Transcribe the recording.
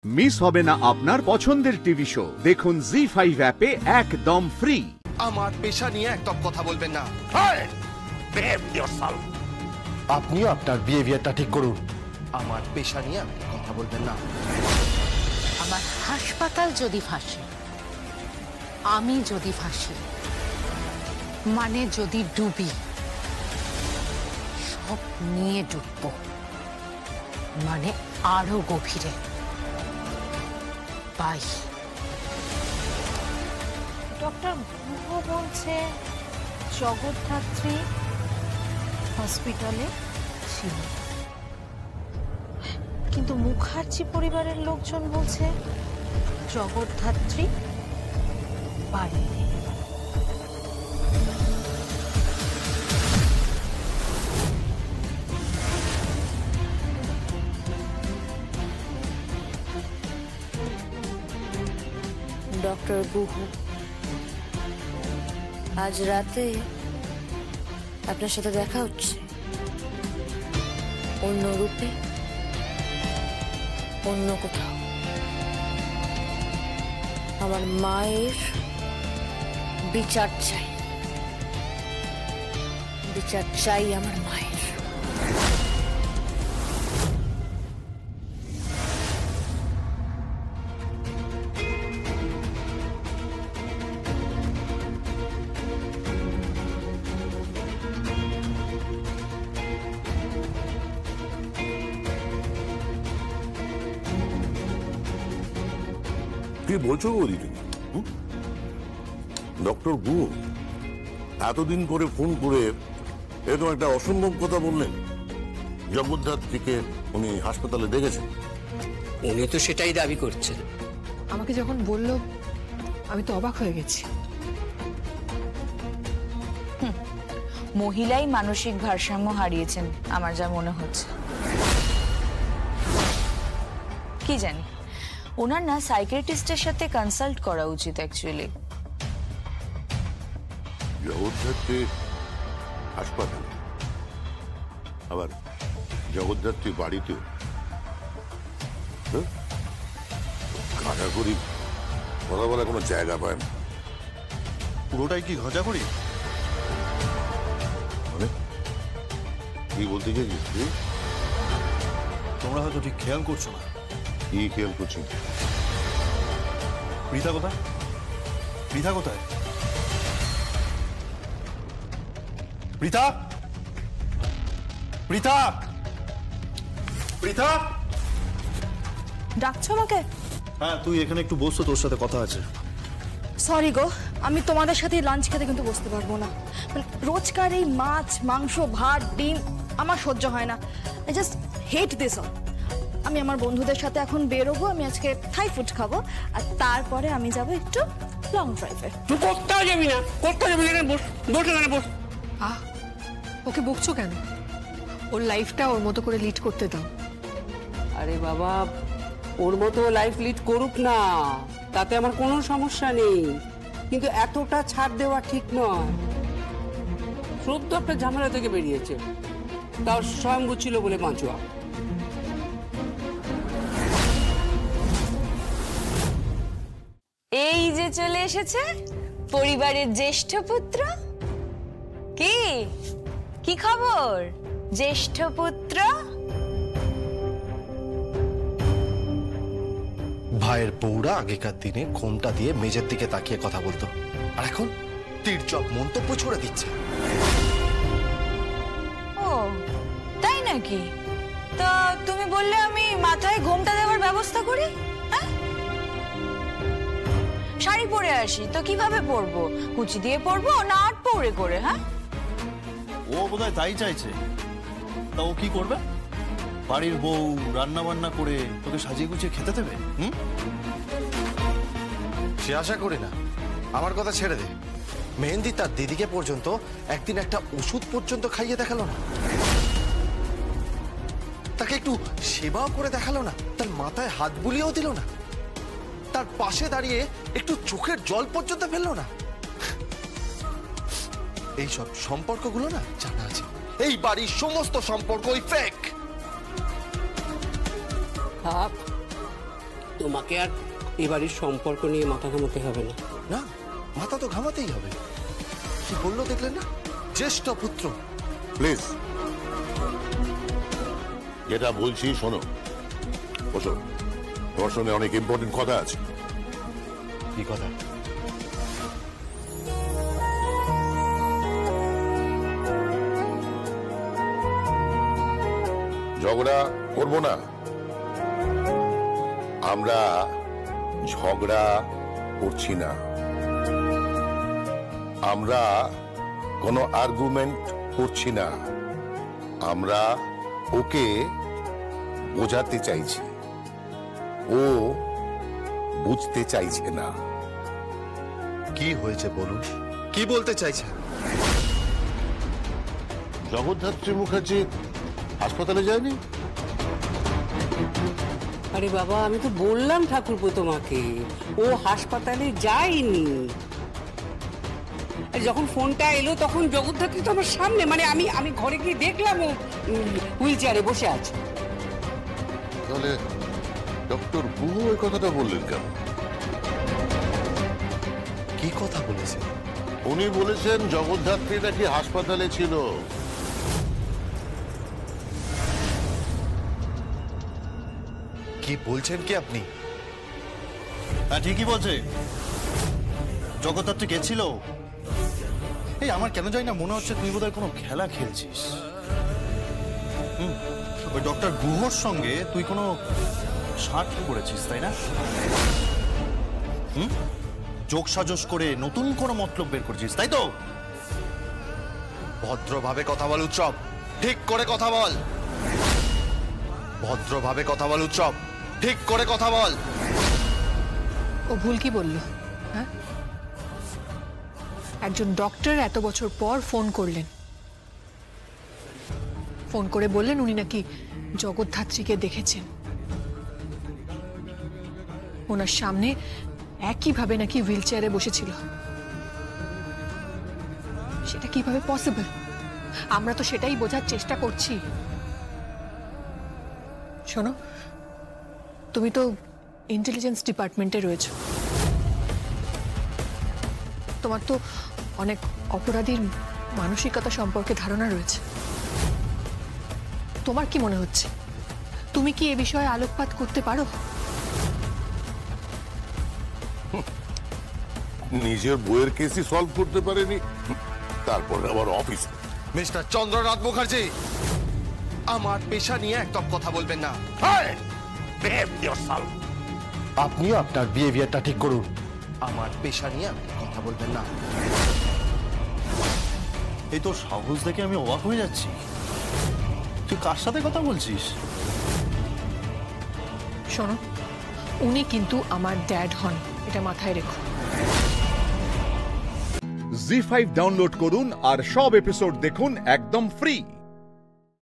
Miss হবে না আপনার পছন্দের টিভি শো। দেখুন জি5 অ্যাপে একদম ফ্রি। আমার পেশা নিয়ে একদম কথা বলবেন না। আপনিও আপনার বিহেভিয়ারটা ঠিক করুন। আমার পেশা নিয়ে কথা বলবেন না। আমার হাসপাতাল যদি ফাঁসে, আমি যদি ফাঁসি, মানে যদি ডুবি, সব নিয়ে ডুবব, মানে আরো গভীরে। বাই। ডক্টর গুহ বলছে জগদ্ধাত্রী হসপিটালে ছিল, কিন্তু মুখার্জি পরিবারের লোকজন বলছে জগদ্ধাত্রী বাড়ি। ডক্টর গুহ, আজ রাতে আপনার সাথে দেখা হচ্ছে, অন্য রূপে, অন্য কোথাও। আমার মায়ের বিচার চাই, বিচার চাই আমার মায়ের। কি বলছো বৌদি তুমি? ডক্টর গুহ এতদিন পরে ফোন করে এরকম একটা অসম্ভব কথা বললেন। জগদ্ধাত্রীকে উনি হাসপাতালে দেখেছেন। উনি তো সেটাই দাবি করছেন। আমাকে যখন বলল আমি তো অবাক হয়ে গেছি। মহিলাই মানসিক ভারসাম্য হারিয়েছেন আমার যা মনে হচ্ছে। কি জানি, ওনার না সাইকিয়াট্রিস্টের সাথে কনসাল্ট করা উচিত অ্যাকচুয়ালি। জগদ্ধাত্রী হাসপাতাল, আবার জগদ্ধাত্রী বাড়িতেও ঘাটা করি কথা বলা কোনো জায়গা পায় না। পুরোটাই কি ঘটা করি? মানে কি বলতে চাইছিস তুই? তোমরা হয়তো ঠিক খেয়াল করছো না। কি খেয়াল করছি? পৃথা কোথায়? পৃথা কোথায়? পৃথা, পৃথা, পৃথা, ডাকছো আমাকে? হ্যাঁ, তুই এখানে একটু বসো, তোর সাথে কথা আছে। সরি গো, আমি তোমাদের সাথে লাঞ্চ খেতে কিন্তু বসতে পারবো না। রোজকার এই মাছ, মাংস, ভাত, ডিম আমার সহ্য হয় না। I just hate this all. আমি আমার বন্ধুদের সাথে এখন বেরোবো। আমি আজকে থাই ফুড খাবো, আর তারপরে আমি যাব একটু লং ড্রাইভে। তুই কোথাও যাবি না, কোথাও যাবি না। বস বস এখানে বস। ওকে বকছো কেন? ওর লাইফটা ওর মতো করে লিড করতে দাও। আরে বাবা, ওর মতো লাইফ লিড করুক না, তাতে আমার কোনো সমস্যা নেই, কিন্তু এতটা ছাড় দেওয়া ঠিক নয়। সদ্য একটা ঝামেলা থেকে বেরিয়েছে, তাও স্বয়ং ছিল বলে বাঁচুয়া। এই যে চলে এসেছে পরিবারের জ্যেষ্ঠ পুত্র। কি কি খবর জ্যেষ্ঠ পুত্র? ভাইয়ের বউরা আগেকার দিনে ঘোমটা দিয়ে মেজের দিকে তাকিয়ে কথা বলতো, আর এখন তীর্যক মন্তব্য ছড়ে দিচ্ছে। ও তাই নাকি? তা তুমি বললে আমি মাথায় ঘোমটা দেওয়ার ব্যবস্থা করি। শাড়ি পরে আসি তো কিভাবে পরবো? কুচি দিয়ে পরবো না আট পরে করে? হ্যাঁ, ও বোধহয় তাই চাইছে। তা ও কি করবে? বাড়ির বউ রান্না বান্না করে তোকে সাজিয়ে গুছিয়ে খেতে দেবে? সে আশা করি না। আমার কথা ছেড়ে দে। মেহেন্দি তার দিদিকে পর্যন্ত একদিন একটা ওষুধ পর্যন্ত খাইয়ে দেখালো না, তাকে একটু সেবাও করে দেখালো না, তার মাথায় হাত বুলিয়েও দিল না, তার পাশে দাঁড়িয়ে একটু চোখের জল পর্যন্ত ফেললো না। এইসব সম্পর্কগুলো না জানা আছে, এই বাড়ির সমস্ত সম্পর্কই ফেক। তোমাকে আর এবারের সম্পর্ক নিয়ে মাথা ঘামাতে হবে না। না, মাথা তো ঘামাতেই হবে। কি বললো দেখলেন না, জ্যেষ্ঠ পুত্র। প্লিজ, যেটা বলছি শোনো। বসো, তোমার সঙ্গে অনেক ইম্পর্টেন্ট কথা আছে। কি কথা? ঝগড়া করবো না, আমরা ঝগড়া করছি না, আমরা কোনো আর্গুমেন্ট করছি না, আমরা ওকে বোঝাতে চাইছি, ও বুঝতে চাইছে না। কি হয়েছে বলুন, কি বলতে চাইছেন? জগদ্ধাত্রী মুখার্জি হাসপাতালে যায়নি? আরে বাবা, আমি তো বললাম ঠাকুরপো তোমাকে, ও হাসপাতালে যায়নি। আর যখন ফোনটা এলো তখন জগদ্ধাত্রী তো আমার সামনে, মানে আমি ঘরে গিয়ে দেখলাম ও হুইল চেয়ারে বসে আছে। তাহলে ডক্টর গুহ ওই কথাটা বললেন কেন? কি কথা বলেছে? উনি বলেছেন জগদ্ধাত্রী নাকি হাসপাতালে ছিল। কি বলছেন কি আপনি? হ্যাঁ, ঠিকই বলছে। জগদ্ধাত্রী গেছিল। এই আমার কেন জানি না মনে হচ্ছে তুই বোধহয় কোনো খেলা খেলছিস। ওই ডক্টর গুহর সঙ্গে তুই কোনো শার্ট করেছিস, তাই না? যোগ সাজস করে নতুন কোনো মতলব বের করছিস, তাই তো? ভদ্রভাবে কথা বল উৎসব, ঠিক করে কথা বল। ভদ্রভাবে কথা বল উৎসব, ঠিক করে কথা বল। ও ভুল কি বললো? হ্যাঁ, একজন ডক্টর এত বছর পর ফোন করলেন, ফোন করে বললেন উনি নাকি জগদ্ধাত্রীকে দেখেছেন, ওনার সামনে একইভাবে নাকি হুইল চেয়ারে বসেছিল। সেটা কিভাবে পসিবল? আমরা তো সেটাই বোঝার চেষ্টা করছি। শোনো, তুমি তো ইন্টেলিজেন্স ডিপার্টমেন্টে রয়েছো, তোমার তো অনেক অপরাধীর মানসিকতা সম্পর্কে ধারণা রয়েছে। তোমার কি মনে হচ্ছে, তুমি কি এ বিষয়ে আলোকপাত করতে পারো? নিজের বইয়ের কেসই সলভ করতে পারেনি, তারপর আবার অফিস। মিস্টার চন্দ্রনাথ মুখার্জি, আমার পেশা নিয়ে একদম কথা বলবেন না। আপনিও আপনার বিহেভিয়ারটা ঠিক করুন। আমার পেশা নিয়ে আপনি কথা বলবেন না। এই তোর সাহস দেখে আমি অবাক হয়ে যাচ্ছি। তুই কার সাথে কথা বলছিস? শোনো, উনি কিন্তু আমার ড্যাড হন, এটা মাথায় রেখো। জি5 ডাউনলোড করুন আর সব এপিসোড দেখুন একদম ফ্রি।